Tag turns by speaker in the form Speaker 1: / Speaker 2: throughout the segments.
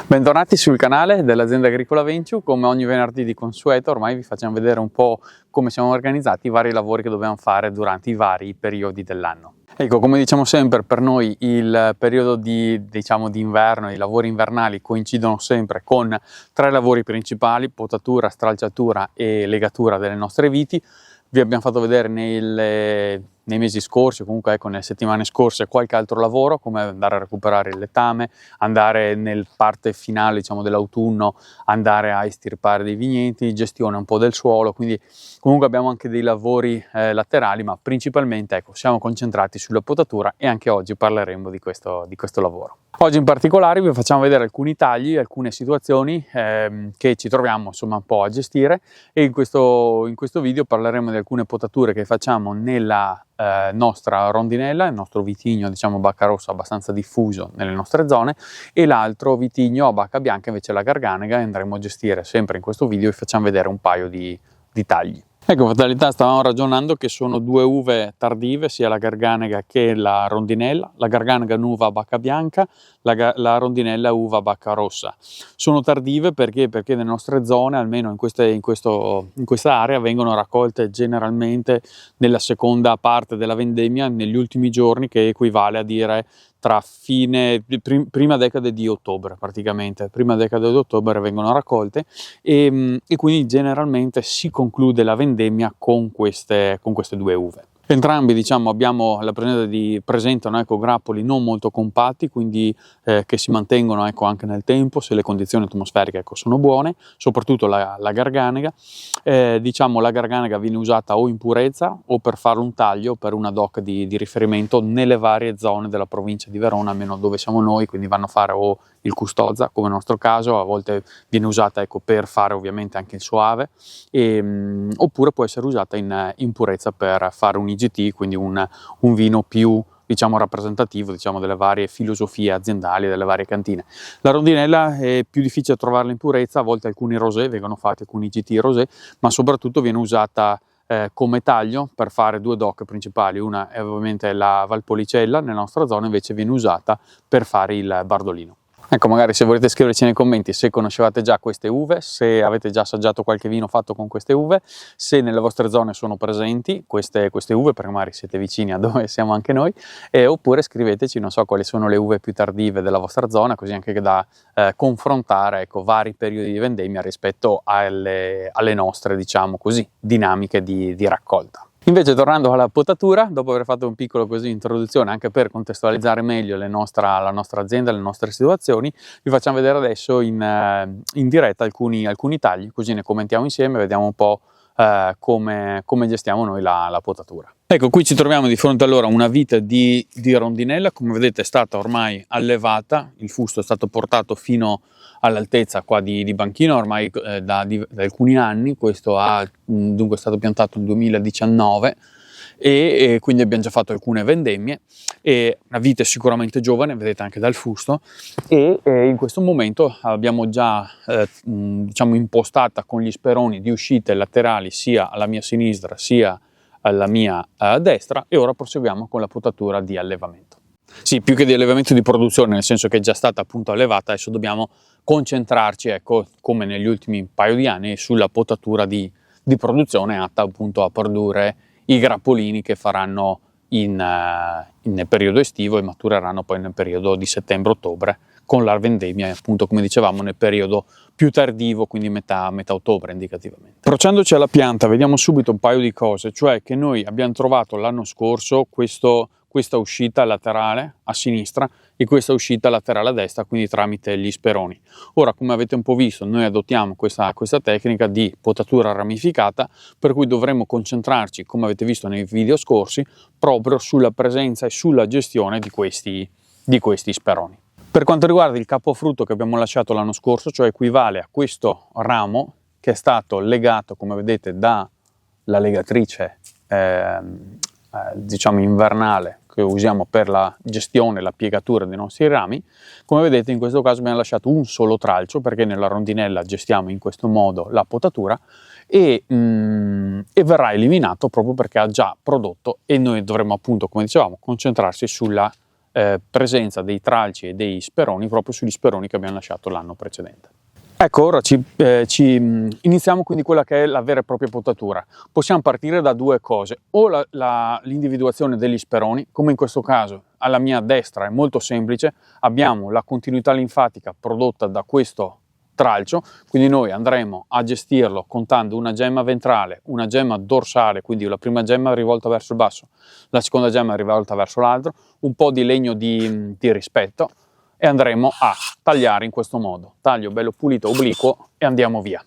Speaker 1: Bentornati sul canale dell'azienda agricola Venture. Come ogni venerdì di consueto ormai vi facciamo vedere un po' come siamo organizzati, i vari lavori che dobbiamo fare durante i vari periodi dell'anno. Ecco, come diciamo sempre, per noi il periodo di inverno, i lavori invernali coincidono sempre con tre lavori principali: potatura, stralciatura e legatura delle nostre viti. Vi abbiamo fatto vedere nei mesi scorsi, comunque ecco, nelle settimane scorse, qualche altro lavoro, come andare a recuperare il letame, andare nel parte finale, diciamo, dell'autunno, andare a estirpare dei vigneti, gestione un po' del suolo. Quindi comunque abbiamo anche dei lavori laterali, ma principalmente ecco, siamo concentrati sulla potatura, e anche oggi parleremo di questo lavoro. Oggi in particolare vi facciamo vedere alcuni tagli, alcune situazioni che ci troviamo insomma un po' a gestire, e in questo video parleremo di alcune potature che facciamo nella nostra rondinella, il nostro vitigno diciamo bacca rossa abbastanza diffuso nelle nostre zone, e l'altro vitigno a bacca bianca invece la garganega, e andremo a gestire sempre in questo video. Vi facciamo vedere un paio di tagli. Ecco, in fatalità stavamo ragionando che sono due uve tardive, sia la garganega che la rondinella. La garganega è un'uva a bacca bianca, la rondinella è uva a bacca rossa. Sono tardive perché nelle nostre zone, almeno in questa area, vengono raccolte generalmente nella seconda parte della vendemmia, negli ultimi giorni, che equivale a dire tra prima decade di ottobre, praticamente prima decade di ottobre vengono raccolte, e quindi generalmente si conclude la vendemmia con queste due uve. Entrambi diciamo presentano ecco, grappoli non molto compatti, quindi che si mantengono ecco, anche nel tempo se le condizioni atmosferiche ecco, sono buone, soprattutto la garganega. Diciamo la garganega viene usata o in purezza o per fare un taglio per una DOC di riferimento nelle varie zone della provincia di Verona, almeno dove siamo noi, quindi vanno a fare o il custozza come nel nostro caso, a volte viene usata ecco, per fare ovviamente anche il soave, oppure può essere usata in purezza per fare un IGT, quindi un vino più diciamo rappresentativo diciamo delle varie filosofie aziendali, delle varie cantine. La rondinella è più difficile trovarla in purezza, a volte alcuni rosé vengono fatti, alcuni IGT rosé, ma soprattutto viene usata come taglio per fare due DOC principali. Una è ovviamente la Valpolicella, nella nostra zona invece viene usata per fare il Bardolino. Ecco, magari se volete scriverci nei commenti se conoscevate già queste uve, se avete già assaggiato qualche vino fatto con queste uve, se nelle vostre zone sono presenti queste uve, perché magari siete vicini a dove siamo anche noi, oppure scriveteci, non so, quali sono le uve più tardive della vostra zona, così anche da confrontare ecco, vari periodi di vendemmia rispetto alle nostre, diciamo così, dinamiche di raccolta. Invece, tornando alla potatura, dopo aver fatto un piccolo così introduzione anche per contestualizzare meglio la nostra azienda, le nostre situazioni, vi facciamo vedere adesso in diretta alcuni tagli, così ne commentiamo insieme e vediamo un po' come gestiamo noi la potatura. Ecco, qui ci troviamo di fronte allora a una vite di rondinella. Come vedete è stata ormai allevata, il fusto è stato portato fino all'altezza qua di banchino ormai da alcuni anni. Questo dunque è stato piantato nel 2019 e quindi abbiamo già fatto alcune vendemmie. È una vite sicuramente giovane, vedete anche dal fusto, e in questo momento abbiamo già diciamo impostata con gli speroni di uscite laterali sia alla mia sinistra sia alla mia destra, e ora proseguiamo con la potatura di allevamento. Sì, più che di allevamento, di produzione, nel senso che è già stata appunto allevata. Adesso dobbiamo concentrarci, ecco, come negli ultimi paio di anni, sulla potatura di produzione atta appunto a produrre i grappolini che faranno nel periodo estivo e matureranno poi nel periodo di settembre-ottobre, con la vendemmia appunto, come dicevamo, nel periodo più tardivo, quindi metà ottobre indicativamente. Approcciandoci alla pianta vediamo subito un paio di cose, cioè che noi abbiamo trovato l'anno scorso questa uscita laterale a sinistra e questa uscita laterale a destra, quindi tramite gli speroni. Ora, come avete un po' visto, noi adottiamo questa tecnica di potatura ramificata, per cui dovremo concentrarci, come avete visto nei video scorsi, proprio sulla presenza e sulla gestione di questi speroni. Per quanto riguarda il capofrutto che abbiamo lasciato l'anno scorso, cioè equivale a questo ramo che è stato legato, come vedete, dalla legatrice diciamo invernale che usiamo per la gestione e la piegatura dei nostri rami. Come vedete, in questo caso abbiamo lasciato un solo tralcio, perché nella rondinella gestiamo in questo modo la potatura, e verrà eliminato proprio perché ha già prodotto, e noi dovremo appunto, come dicevamo, concentrarsi sulla presenza dei tralci e dei speroni proprio sugli speroni che abbiamo lasciato l'anno precedente. Ecco, ora iniziamo quindi quella che è la vera e propria potatura. Possiamo partire da due cose, o l'individuazione degli speroni, come in questo caso alla mia destra è molto semplice, abbiamo la continuità linfatica prodotta da questo tralcio, quindi noi andremo a gestirlo contando una gemma ventrale, una gemma dorsale, quindi la prima gemma rivolta verso il basso, la seconda gemma rivolta verso l'altro, un po' di legno di rispetto, e andremo a tagliare in questo modo, taglio bello pulito, obliquo, e andiamo via.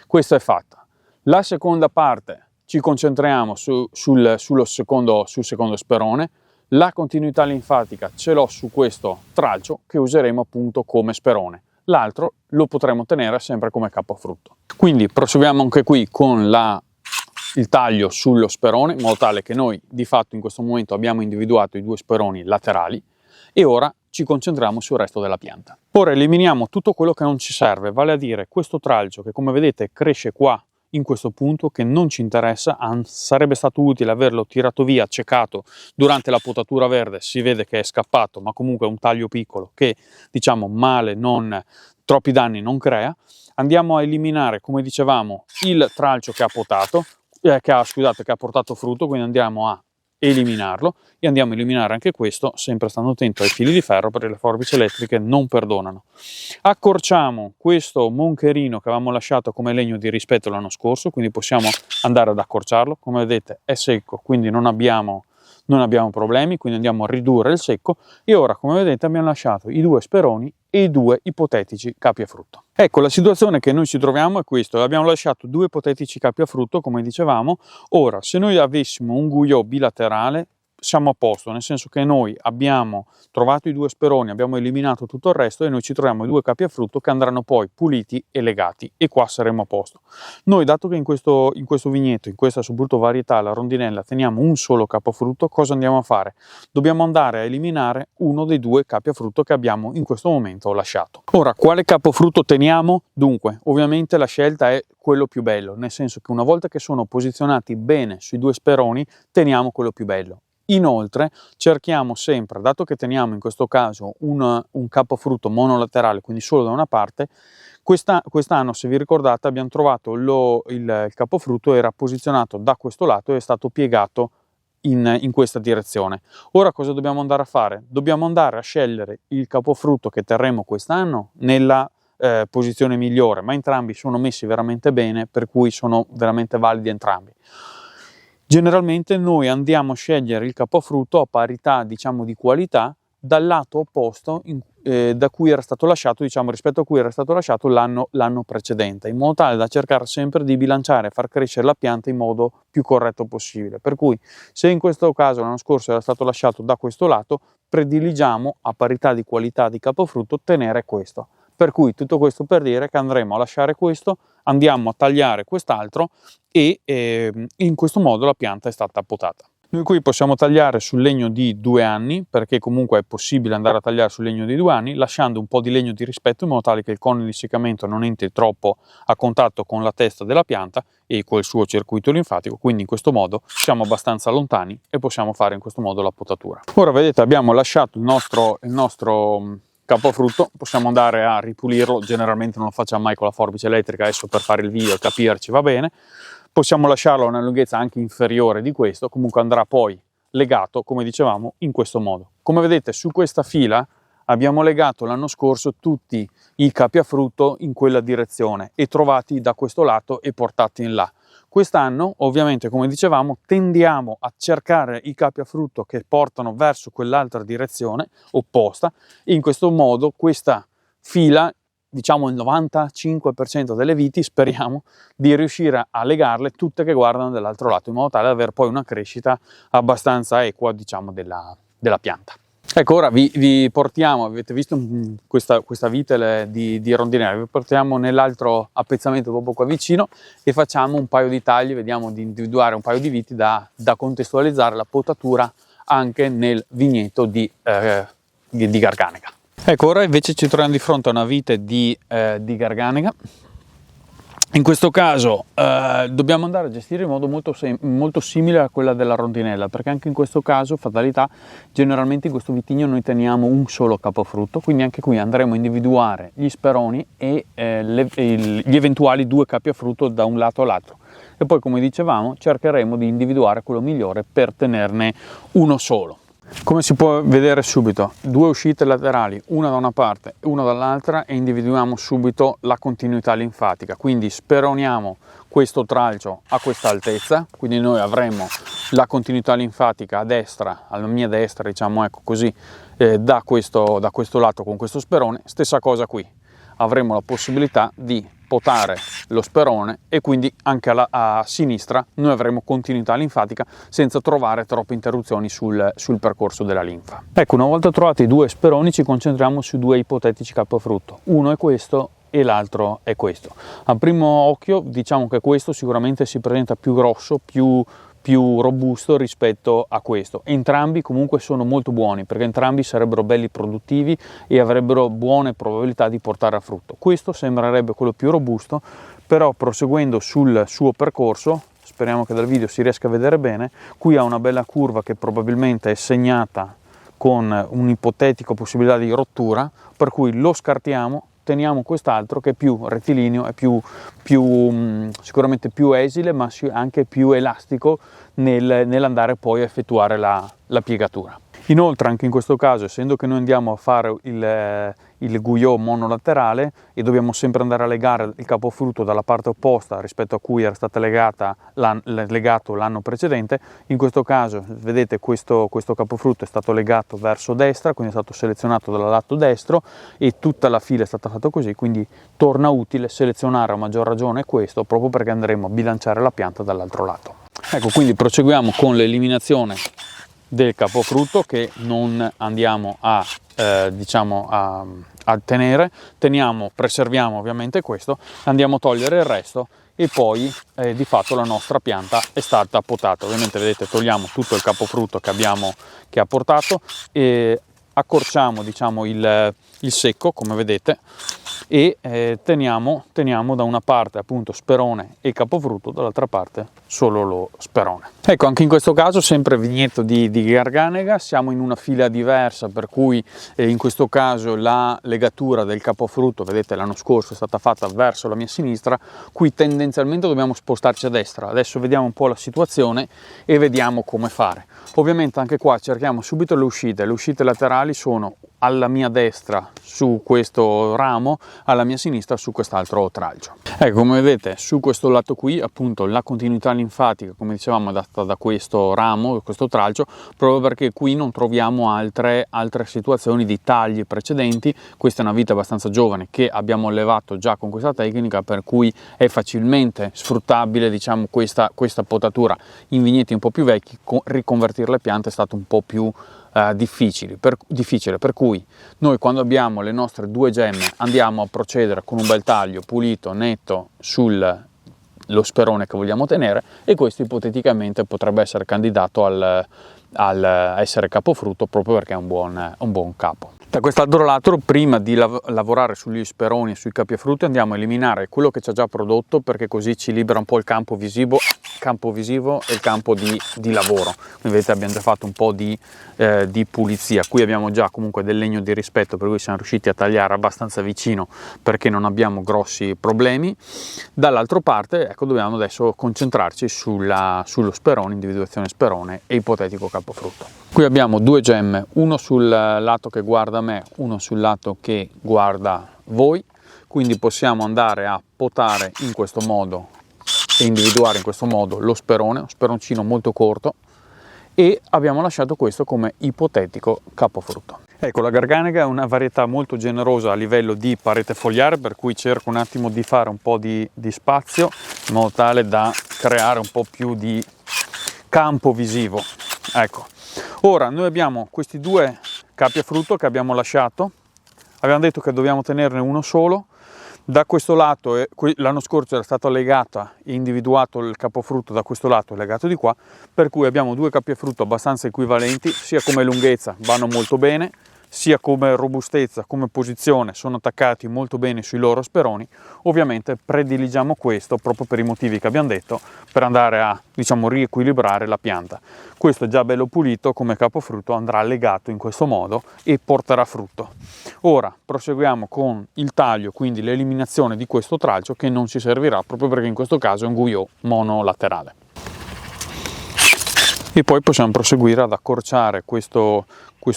Speaker 1: Questo è fatto. La seconda parte ci concentriamo sul secondo sperone. La continuità linfatica ce l'ho su questo tralcio che useremo appunto come sperone. L'altro lo potremo tenere sempre come capofrutto. Quindi proseguiamo anche qui con il taglio sullo sperone, in modo tale che noi di fatto in questo momento abbiamo individuato i due speroni laterali e ora ci concentriamo sul resto della pianta. Ora eliminiamo tutto quello che non ci serve, vale a dire questo tralcio che come vedete cresce qua in questo punto, che non ci interessa, sarebbe stato utile averlo tirato via, accecato durante la potatura verde, si vede che è scappato, ma comunque è un taglio piccolo che diciamo male, troppi danni non crea. Andiamo a eliminare, come dicevamo, il tralcio che ha potato, che ha portato frutto, quindi andiamo a eliminarlo e andiamo a eliminare anche questo, sempre stando attento ai fili di ferro perché le forbici elettriche non perdonano. Accorciamo questo moncherino che avevamo lasciato come legno di rispetto l'anno scorso, quindi possiamo andare ad accorciarlo. Come vedete è secco, quindi non abbiamo problemi, quindi andiamo a ridurre il secco e ora come vedete abbiamo lasciato i due speroni e i due ipotetici capi a frutto. Ecco, la situazione che noi ci troviamo è questa: abbiamo lasciato due ipotetici capi a frutto come dicevamo. Ora se noi avessimo un guyot bilaterale siamo a posto, nel senso che noi abbiamo trovato i due speroni, abbiamo eliminato tutto il resto e noi ci troviamo i due capi a frutto che andranno poi puliti e legati e qua saremo a posto. Noi, dato che in questo vigneto, in questa soprattutto varietà, la rondinella, teniamo un solo capo a frutto, cosa andiamo a fare? Dobbiamo andare a eliminare uno dei due capi a frutto che abbiamo in questo momento lasciato. Ora, quale capo frutto teniamo? Dunque, ovviamente la scelta è quello più bello, nel senso che una volta che sono posizionati bene sui due speroni, teniamo quello più bello. Inoltre cerchiamo sempre, dato che teniamo in questo caso un capofrutto monolaterale, quindi solo da una parte, quest'anno se vi ricordate abbiamo trovato il capofrutto era posizionato da questo lato e è stato piegato in questa direzione. Ora cosa dobbiamo andare a fare? Dobbiamo andare a scegliere il capofrutto che terremo quest'anno nella posizione migliore, ma entrambi sono messi veramente bene, per cui sono veramente validi entrambi. Generalmente noi andiamo a scegliere il capofrutto a parità, diciamo, di qualità dal lato opposto da cui era stato lasciato, diciamo, rispetto a cui era stato lasciato l'anno precedente, in modo tale da cercare sempre di bilanciare e far crescere la pianta in modo più corretto possibile. Per cui se in questo caso l'anno scorso era stato lasciato da questo lato, prediligiamo a parità di qualità di capofrutto tenere questo. Per cui tutto questo per dire che andremo a lasciare questo, andiamo a tagliare quest'altro e in questo modo la pianta è stata potata. Noi qui possiamo tagliare sul legno di 2 anni, perché comunque è possibile andare a tagliare sul legno di 2 anni, lasciando un po' di legno di rispetto in modo tale che il cono di seccamento non entri troppo a contatto con la testa della pianta e col suo circuito linfatico, quindi in questo modo siamo abbastanza lontani e possiamo fare in questo modo la potatura. Ora vedete abbiamo lasciato il nostro capofrutto, possiamo andare a ripulirlo, generalmente non lo facciamo mai con la forbice elettrica, adesso per fare il video e capirci va bene, possiamo lasciarlo a una lunghezza anche inferiore di questo, comunque andrà poi legato, come dicevamo, in questo modo. Come vedete su questa fila abbiamo legato l'anno scorso tutti i capi a frutto in quella direzione e trovati da questo lato e portati in là. Quest'anno, ovviamente, come dicevamo, tendiamo a cercare i capi a frutto che portano verso quell'altra direzione opposta e in questo modo questa fila, diciamo il 95% delle viti, speriamo di riuscire a legarle tutte che guardano dall'altro lato, in modo tale da avere poi una crescita abbastanza equa, diciamo, della pianta. Ecco, ora vi portiamo, avete visto questa vite di rondinella, vi portiamo nell'altro appezzamento proprio qua vicino e facciamo un paio di tagli, vediamo di individuare un paio di viti da contestualizzare la potatura anche nel vigneto di Garganega. Ecco, ora invece ci troviamo di fronte a una vite di Garganega In questo caso dobbiamo andare a gestire in modo molto simile a quella della rondinella, perché anche in questo caso, fatalità, generalmente in questo vitigno noi teniamo un solo capofrutto, quindi anche qui andremo a individuare gli speroni e gli eventuali 2 capi a frutto da un lato all'altro. E poi, come dicevamo, cercheremo di individuare quello migliore per tenerne uno solo. Come si può vedere subito, 2 uscite laterali, una da una parte e una dall'altra, e individuiamo subito la continuità linfatica, quindi speroniamo questo tralcio a questa altezza, quindi noi avremo la continuità linfatica a destra, alla mia destra, diciamo, ecco così, da questo lato con questo sperone. Stessa cosa qui, avremo la possibilità di potare lo sperone e quindi anche a sinistra noi avremo continuità linfatica senza trovare troppe interruzioni sul percorso della linfa. Ecco, una volta trovati i 2 speroni ci concentriamo su 2 ipotetici capofrutto, uno è questo e l'altro è questo. A primo occhio diciamo che questo sicuramente si presenta più grosso, più robusto rispetto a questo. Entrambi comunque sono molto buoni, perché entrambi sarebbero belli produttivi e avrebbero buone probabilità di portare a frutto. Questo sembrerebbe quello più robusto, però proseguendo sul suo percorso, speriamo che dal video si riesca a vedere bene, qui ha una bella curva che probabilmente è segnata con un'ipotetica possibilità di rottura, per cui lo scartiamo, teniamo quest'altro che è più rettilineo, è sicuramente più esile, ma anche più elastico nell'andare poi a effettuare la piegatura. Inoltre anche in questo caso, essendo che noi andiamo a fare il guyot monolaterale e dobbiamo sempre andare a legare il capofrutto dalla parte opposta rispetto a cui era stata legato l'anno precedente, in questo caso vedete questo capofrutto è stato legato verso destra, quindi è stato selezionato dal lato destro e tutta la fila è stata fatta così, quindi torna utile selezionare a maggior ragione questo, proprio perché andremo a bilanciare la pianta dall'altro lato. Ecco, quindi proseguiamo con l'eliminazione del capofrutto che non andiamo a tenere, preserviamo ovviamente questo, andiamo a togliere il resto e poi di fatto la nostra pianta è stata potata. Ovviamente vedete, togliamo tutto il capofrutto che ha portato e accorciamo, diciamo, il secco, come vedete, e teniamo da una parte appunto sperone e capofrutto, dall'altra parte solo lo sperone. Ecco, anche in questo caso sempre vigneto di Garganega, siamo in una fila diversa, per cui in questo caso la legatura del capofrutto, vedete, l'anno scorso è stata fatta verso la mia sinistra, qui tendenzialmente dobbiamo spostarci a destra. Adesso vediamo un po' la situazione e vediamo come fare. Ovviamente anche qua cerchiamo subito le uscite laterali sono alla mia destra su questo ramo, alla mia sinistra su quest'altro tralcio. Ecco, come vedete su questo lato qui appunto la continuità linfatica, come dicevamo, è data da questo ramo, questo tralcio, proprio perché qui non troviamo altre situazioni di tagli precedenti. Questa è una vite abbastanza giovane che abbiamo allevato già con questa tecnica, per cui è facilmente sfruttabile, diciamo, questa potatura. In vigneti un po' più vecchi riconvertire le piante è stato un po' più difficile, per cui noi quando abbiamo le nostre 2 gemme andiamo a procedere con un bel taglio pulito, netto sullo sperone che vogliamo tenere, e questo ipoteticamente potrebbe essere candidato al essere capofrutto, proprio perché è un buon capo. Da quest'altro lato, prima di lavorare sugli speroni e sui capi a frutto, andiamo a eliminare quello che ci ha già prodotto, perché così ci libera un po' il campo visivo e il campo di lavoro. Come vedete abbiamo già fatto un po' di pulizia. Qui abbiamo già comunque del legno di rispetto, per cui siamo riusciti a tagliare abbastanza vicino perché non abbiamo grossi problemi. Dall'altra parte, ecco, dobbiamo adesso concentrarci sullo sperone, individuazione sperone e ipotetico capofrutto. Qui abbiamo 2 gemme, uno sul lato che guarda me, uno sul lato che guarda voi, quindi possiamo andare a potare in questo modo e individuare in questo modo lo sperone, un speroncino molto corto, e abbiamo lasciato questo come ipotetico capofrutto. Ecco, la Garganega è una varietà molto generosa a livello di parete fogliare, per cui cerco un attimo di fare un po' di spazio in modo tale da creare un po' più di campo visivo. Ecco, ora noi abbiamo questi 2 capi a frutto che abbiamo lasciato, abbiamo detto che dobbiamo tenerne uno solo. Da questo lato, l'anno scorso era stato legato e individuato il capofrutto da questo lato, legato di qua, per cui abbiamo 2 capi a frutto abbastanza equivalenti, sia come lunghezza vanno molto bene, sia come robustezza come posizione sono attaccati molto bene sui loro speroni. Ovviamente prediligiamo questo proprio per i motivi che abbiamo detto, per andare a, diciamo, riequilibrare la pianta. Questo è già bello pulito, come capofrutto andrà legato in questo modo e porterà frutto. Ora proseguiamo con il taglio, quindi l'eliminazione di questo tralcio, che non ci servirà proprio perché in questo caso è un guyot monolaterale. E poi possiamo proseguire ad accorciare questo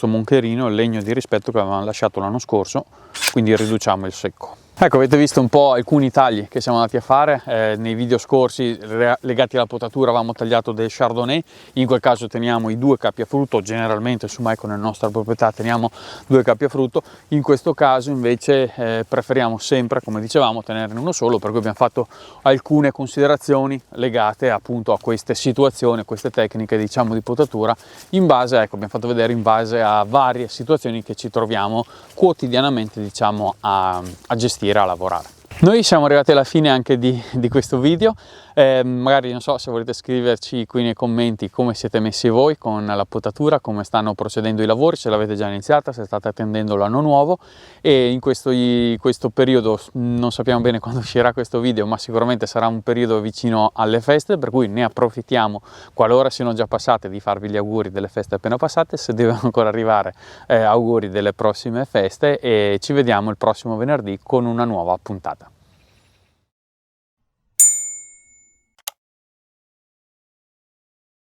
Speaker 1: moncherino, il legno di rispetto che avevamo lasciato l'anno scorso, quindi riduciamo il secco. Ecco, avete visto un po' alcuni tagli che siamo andati a fare. Nei video scorsi legati alla potatura avevamo tagliato del chardonnay, in quel caso teniamo i 2 capi a frutto, generalmente su Maicon nella nostra proprietà teniamo 2 capi a frutto. In questo caso invece preferiamo sempre, come dicevamo, tenerne uno solo, per cui abbiamo fatto alcune considerazioni legate appunto a queste situazioni, a queste tecniche, diciamo, di potatura, in base, ecco, abbiamo fatto vedere in base a varie situazioni che ci troviamo quotidianamente, diciamo, a gestire, a lavorare. Noi siamo arrivati alla fine anche di questo video. Magari non so se volete scriverci qui nei commenti come siete messi voi con la potatura, come stanno procedendo i lavori, se l'avete già iniziata, se state attendendo l'anno nuovo. E in questo periodo non sappiamo bene quando uscirà questo video, ma sicuramente sarà un periodo vicino alle feste, per cui ne approfittiamo, qualora siano già passate, di farvi gli auguri delle feste appena passate. Se devono ancora arrivare, auguri delle prossime feste, e ci vediamo il prossimo venerdì con una nuova puntata.